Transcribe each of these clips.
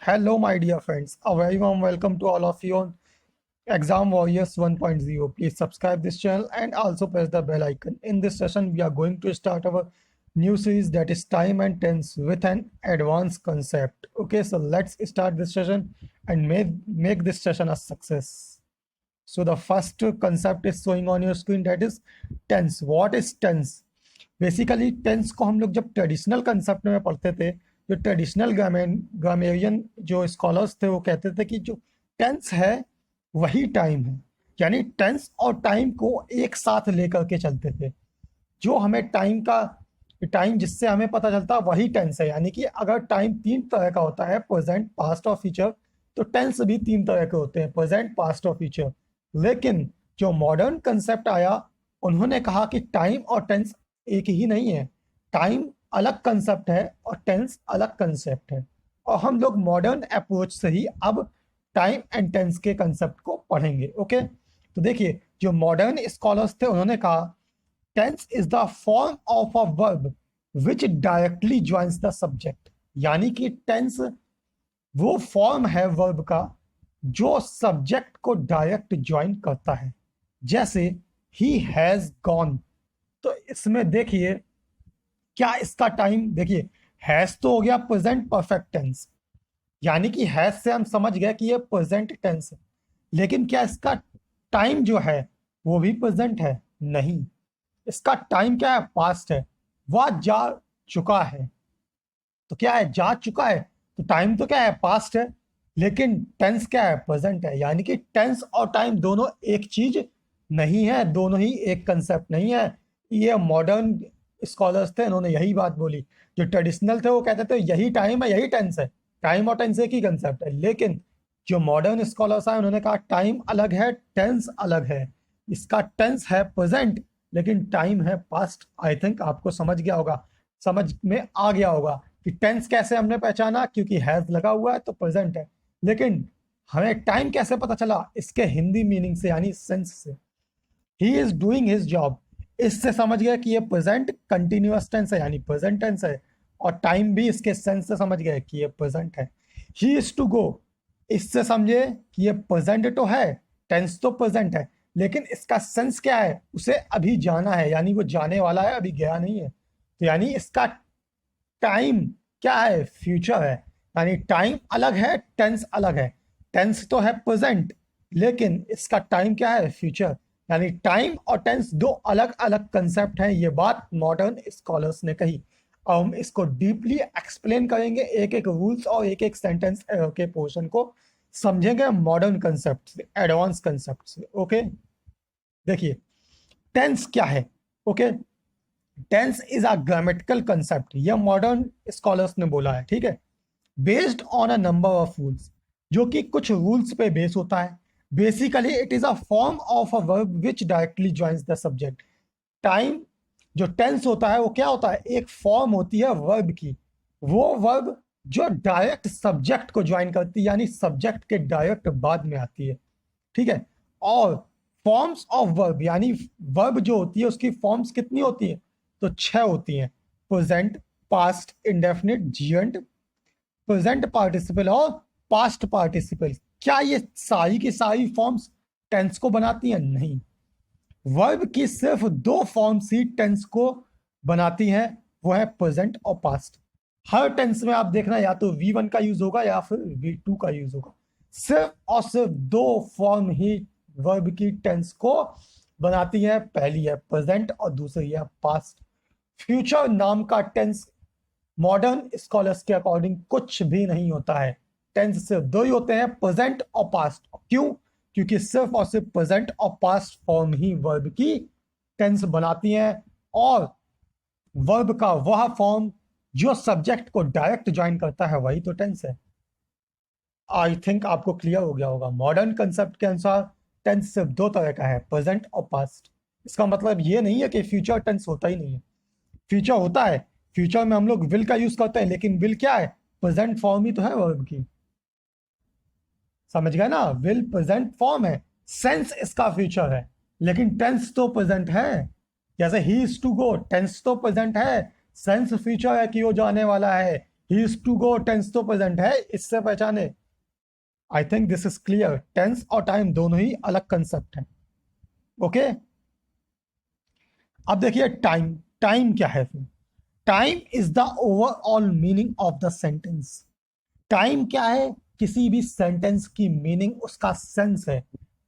Hello, my dear friends. A very warm welcome to all of you on Exam Warriors 1.0. Please subscribe this channel and also press the bell icon. In this session, we are going to start our new series that is time and tense with an advanced concept. Okay, so let's start this session and make this session a success. So the first concept is showing on your screen, that is tense. What is tense? Basically tense को हम लोग जब traditional concept में पढ़ते थे, जो traditional grammarian जो scholars थे वो कहते थे कि जो टेंस है वही टाइम है, यानी टेंस और टाइम को एक साथ लेकर के चलते थे। जो हमें टाइम जिससे हमें पता चलता वही टेंस है, यानी कि अगर टाइम तीन तरह का होता है, प्रेजेंट, पास्ट और फ्यूचर, तो टेंस भी तीन तरह के होते हैं, प्रेजेंट, पास्ट और फ्यूचर। लेकिन जो मॉडर्न कंसेप्ट आया, उन्होंने कहा कि टाइम और टेंस एक ही नहीं है, टाइम अलग कंसेप्ट है और टेंस अलग कंसेप्ट है। और हम लोग मॉडर्न अप्रोच से ही अब टाइम एंड टेंस के कंसेप्ट को पढ़ेंगे। ओके, तो देखिए, जो मॉडर्न स्कॉलर्स थे उन्होंने कहा tense is the form of a verb which directly joins the subject, यानी कि टेंस वो फॉर्म है वर्ब का जो सब्जेक्ट को डायरेक्ट ज्वाइन करता है। जैसे ही हैज गॉन, तो इसमें देखिए क्या इसका टाइम, देखिए हैज तो हो गया प्रेजेंट परफेक्ट टेंस, यानी कि हैज से हम समझ गए कि ये प्रेजेंट टेंस है, लेकिन क्या इसका टाइम जो है वो भी प्रेजेंट है? नहीं, इसका टाइम क्या है? पास्ट है, वह जा चुका है। तो क्या है? जा चुका है, तो टाइम तो क्या है? पास्ट है, लेकिन टेंस क्या है? प्रेजेंट है। यानी कि टेंस और टाइम दोनों एक चीज नहीं है, दोनों ही एक कंसेप्ट नहीं है। ये मॉडर्न स्कॉलर्स थे, इन्होंने यही बात बोली। जो ट्रेडिशनल थे वो कहते थे यही टाइम है, यही टेंस है, टाइम और टेंस एक ही कंसेप्ट है। लेकिन जो मॉडर्न स्कॉलर्स आए उन्होंने कहा टाइम अलग है, टेंस अलग है। इसका टेंस है प्रेजेंट, लेकिन टाइम है पास्ट। आई थिंक आपको समझ गया होगा, समझ में आ गया होगा कि टेंस कैसे हमने पहचाना, क्योंकि हैज लगा हुआ है तो प्रेजेंट है। लेकिन हमें टाइम कैसे पता चला? इसके हिंदी मीनिंग से, यानी सेंस से। He is doing his job, इससे समझ गए कि ये प्रेजेंट कंटिन्यूअस टेंस है, यानी प्रेजेंट टेंस है। और टाइम भी इसके सेंस से समझ गए कि ये प्रेजेंट है। ही इज टू गो, इससे समझे कि ये प्रेजेंट तो है, टेंस तो प्रेजेंट है, लेकिन इसका सेंस क्या है? उसे अभी जाना है, यानी वो जाने वाला है, अभी गया नहीं है। तो यानी इसका टाइम क्या है? फ्यूचर है। यानी टाइम अलग है, टेंस अलग है। टेंस तो है प्रेजेंट, लेकिन इसका टाइम क्या है? फ्यूचर। यानी टाइम और टेंस दो अलग अलग कंसेप्ट हैं। ये बात मॉडर्न स्कॉलर्स ने कही। अब हम इसको डीपली एक्सप्लेन करेंगे, एक एक रूल्स और एक एक सेंटेंस के पोर्शन को समझेंगे मॉडर्न कंसेप्ट से, एडवांस कंसेप्ट से। ओके, देखिए टेंस क्या है। Okay, tense is a grammatical concept, यह मॉडर्न स्कॉलर्स ने बोला है, ठीक है। Based on a number of rules, जो कि कुछ रूल्स पे बेस होता है। Basically it is a form of a verb which directly joins the subject. Time जो टेंस होता है वो क्या होता है? एक फॉर्म होती है वर्ब की, वो वर्ब जो डायरेक्ट सब्जेक्ट को ज्वाइन करती है, यानी सब्जेक्ट के डायरेक्ट बाद में आती है, ठीक है। और फॉर्म्स ऑफ वर्ब, यानी वर्ब जो होती है उसकी फॉर्म्स कितनी होती है? तो 6 होती हैं, present, past, indefinite, giant, present participle और पास्ट पार्टिसिपल। क्या ये सारी की सारी फॉर्म्स टेंस को बनाती हैं? नहीं, वर्ब की सिर्फ 2 फॉर्म्स ही टेंस को बनाती हैं, वो है प्रेजेंट और पास्ट। हर टेंस में आप देखना, या तो V1 का यूज होगा या फिर V2 का यूज होगा। सिर्फ और सिर्फ 2 फॉर्म ही वर्ब की टेंस को बनाती हैं, पहली है प्रेजेंट और दूसरी है पास्ट। फ्यूचर नाम का टेंस मॉडर्न स्कॉलर्स के अकॉर्डिंग कुछ भी नहीं होता है। टेंस सिर्फ 2 ही होते हैं, प्रेजेंट और पास्ट। क्यों? क्योंकि सिर्फ और सिर्फ प्रेजेंट और पास्ट फॉर्म ही वर्ब की टेंस बनाती हैं, और वर्ब का वह फॉर्म जो सब्जेक्ट को डायरेक्ट ज्वाइन करता है वही तो टेंस है। आई थिंक आपको क्लियर हो गया होगा। मॉडर्न कंसेप्ट के अनुसार टेंस सिर्फ 2 तरह का है, प्रेजेंट और पास्ट। इसका मतलब ये नहीं है कि फ्यूचर टेंस होता ही नहीं है, फ्यूचर होता है। फ्यूचर में हम लोग विल का यूज करते हैं, लेकिन विल क्या है? प्रेजेंट फॉर्म ही तो है वर्ब की, समझ गए ना? विल प्रेजेंट फॉर्म है, सेंस इसका फ्यूचर है, लेकिन टेंस तो प्रेजेंट है। जैसे he is to go, tense तो प्रेजेंट है, सेंस फ्यूचर है कि वो जाने वाला है। He is to go tense तो प्रेजेंट है, इससे पहचाने। I think this is clear. Tense और टाइम दोनों ही अलग कंसेप्ट है। ओके, अब देखिए टाइम। टाइम क्या है फिर? Time is the overall meaning of the sentence. Time क्या है? किसी भी सेंटेंस की मीनिंग उसका सेंस है।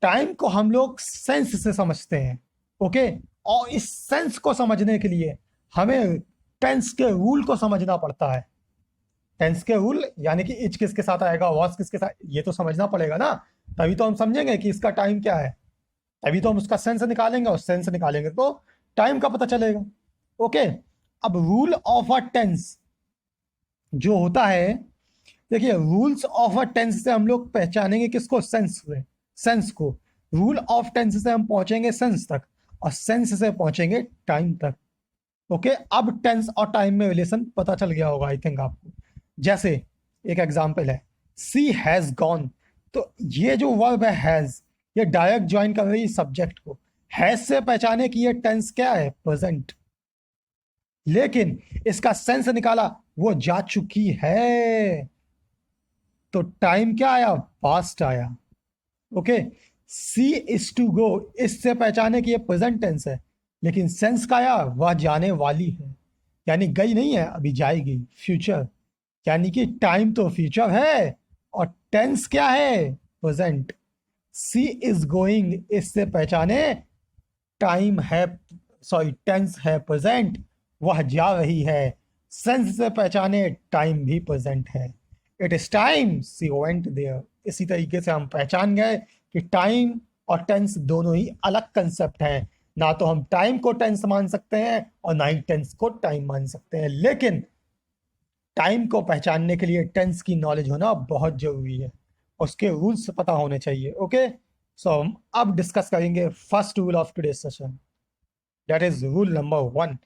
टाइम को हम लोग सेंस से समझते हैं। ओके, और इस सेंस को समझने के लिए हमें टेंस के रूल को समझना पड़ता है। टेंस के रूल यानी कि इच किसके साथ आएगा, वॉज किसके साथ, ये तो समझना पड़ेगा ना। तभी तो हम समझेंगे कि इसका टाइम क्या है, तभी तो हम उसका सेंस निकालेंगे, और सेंस निकालेंगे तो टाइम का पता चलेगा। ओके, अब रूल ऑफ अ टेंस जो होता है, देखिए रूल्स ऑफ अ टेंस से हम लोग पहचानेंगे किसको? सेंस से। सेंस को। रूल ऑफ टेंस से हम पहुंचेंगे सेंस तक, और सेंस से पहुंचेंगे टाइम तक। ओके, अब टेंस और टाइम में रिलेशन पता चल गया होगा आई थिंक आपको। जैसे एक एग्जांपल है, सी हैज गॉन। तो ये जो वर्ब है हैज, ये डायरेक्ट ज्वाइन कर रही है सब्जेक्ट को। हैज से पहचाने कि ये टेंस क्या है? प्रेजेंट। लेकिन इसका सेंस निकाला, वो जा चुकी है, तो टाइम क्या आया? पास्ट आया। Okay, she is to go, इससे पहचाने कि ये प्रेजेंट टेंस है, लेकिन सेंस का आया वह जाने वाली है, यानी गई नहीं है, अभी जाएगी, फ्यूचर। यानी कि टाइम तो फ्यूचर है और टेंस क्या है? प्रेजेंट। सी इज गोइंग, इससे पहचाने टाइम है, सॉरी टेंस है प्रेजेंट, वह जा रही है। सेंस से पहचाने टाइम भी प्रेजेंट है। It is time she went there. इसी तरीके से हम पहचान गए कि टाइम और टेंस दोनों ही अलग कंसेप्ट हैं। ना तो हम टाइम को टेंस मान सकते हैं और ना ही टेंस को टाइम मान सकते हैं, लेकिन टाइम को पहचानने के लिए टेंस की नॉलेज होना बहुत जरूरी है, उसके रूल्स पता होने चाहिए। ओके, सो हम अब डिस्कस करेंगे first rule of today session, that is rule number 1।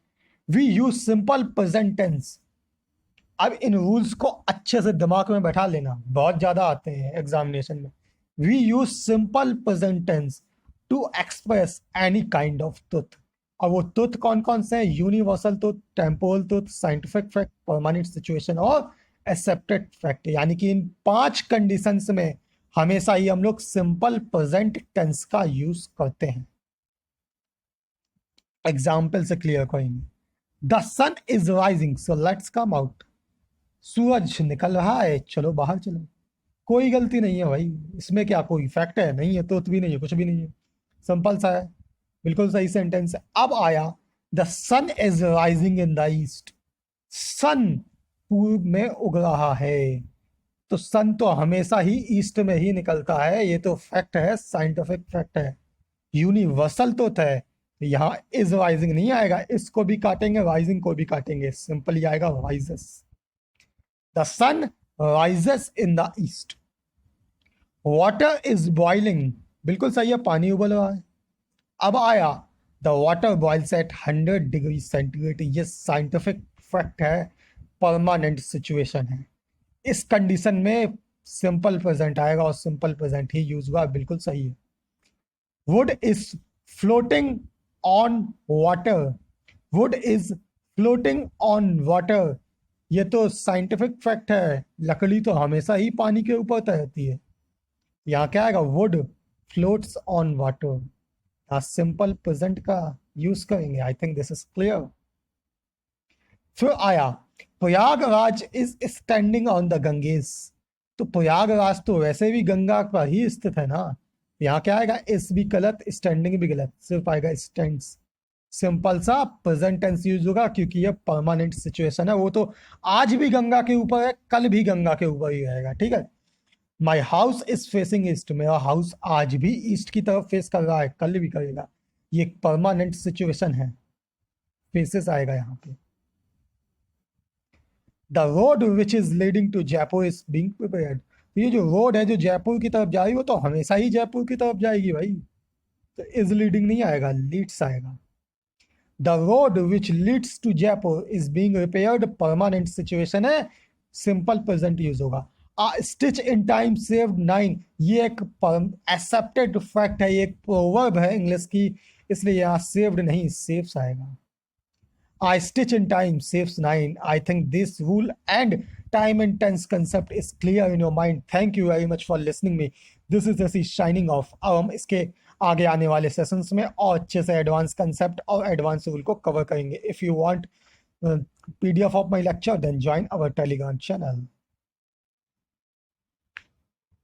We use simple present tense. अब इन रूल्स को अच्छे से दिमाग में बैठा लेना, बहुत ज्यादा आते हैं एग्जामिनेशन में। We use simple present tense to express any kind of truth. और वो ट्रुथ कौन कौन से हैं? Universal truth, temporal truth, scientific fact, permanent situation और एक्सेप्टेड फैक्ट। यानी कि इन 5 कंडीशंस में हमेशा ही हम लोग सिंपल प्रेजेंट टेंस का यूज करते हैं। एग्जाम्पल से क्लियर करेंगे। The sun is rising so let's come out. सूरज निकल रहा है, चलो बाहर चलो। कोई गलती नहीं है भाई, इसमें क्या कोई फैक्ट है? नहीं है, तो भी नहीं है, कुछ भी नहीं है, सिंपल सा है, बिल्कुल सही सेंटेंस है। अब आया the sun is rising in the east. Sun पूर्व में उग रहा है, तो सन तो हमेशा ही ईस्ट में ही निकलता है, ये तो फैक्ट है, साइंटिफिक फैक्ट है, यूनिवर्सल तो है। यहाँ इज राइजिंग नहीं आएगा, इसको भी काटेंगे, राइजिंग को भी काटेंगे, सिंपल ही आएगा rises. The sun rises in the east. Water is boiling, बिल्कुल सही है, पानी उबल रहा है। अब आया the water boils at 100 degree centigrade. ये साइंटिफिक फैक्ट है, परमानेंट सिचुएशन है। इस कंडीशन में सिंपल प्रेजेंट आएगा और सिंपल प्रेजेंट ही यूज हुआ, बिल्कुल सही है। Would is floating on water. Would is floating on water, ये तो साइंटिफिक फैक्ट है, लकड़ी तो हमेशा ही पानी के ऊपर तैरती है। यहाँ क्या आएगा? Would floats on water. यहाँ सिंपल प्रेजेंट का यूज करेंगे। आई थिंक दिस इज क्लियर। फिर आया Prayagraj is standing on the Ganges. तो प्रयागराज तो वैसे भी गंगा पर ही स्थित है ना। यहाँ क्या आएगा? इस भी गलत, स्टैंडिंग भी गलत, सिर्फ आएगा स्टैंड्स। सिंपल सा प्रेजेंट टेंस यूज होगा, क्योंकि ये परमानेंट सिचुएशन है, वो तो आज भी गंगा के ऊपर है, कल भी गंगा के ऊपर ही रहेगा। ठीक है, my house is facing east. मेरा हाउस आज भी ईस्ट की तरफ फेस कर रहा है, कल भी करेगा, ये एक परमानेंट सिचुएशन है, फेसेस आएगा यहाँ पे। The road which is leading to Jaipur is being prepared. ये जो रोड है जो जयपुर की तरफ जा रही है, वो तो हमेशा ही जयपुर की तरफ जाएगी भाई, तो इज लीडिंग नहीं आएगा, लीड्स आएगा। The road which leads to Jaipur is being repaired, permanent situation है, सिंपल प्रेजेंट यूज होगा। स्टिच इन टाइम सेव्ड 9, ये एक एक्सेप्टेड फैक्ट है, ये एक प्रोवर्ब है इंग्लिश की, इसलिए यहाँ सेव्ड नहीं सेव्स आएगा। I stitch in time saves 9. I think this rule and time and tense concept is clear in your mind. Thank you very much for listening me. This is Jesse signing off. अब हम इसके आगे आने वाले sessions में और अच्छे से एडवांस कंसेप्ट और एडवांस रूल को कवर करेंगे. If you want PDF of my lecture, then join our Telegram channel.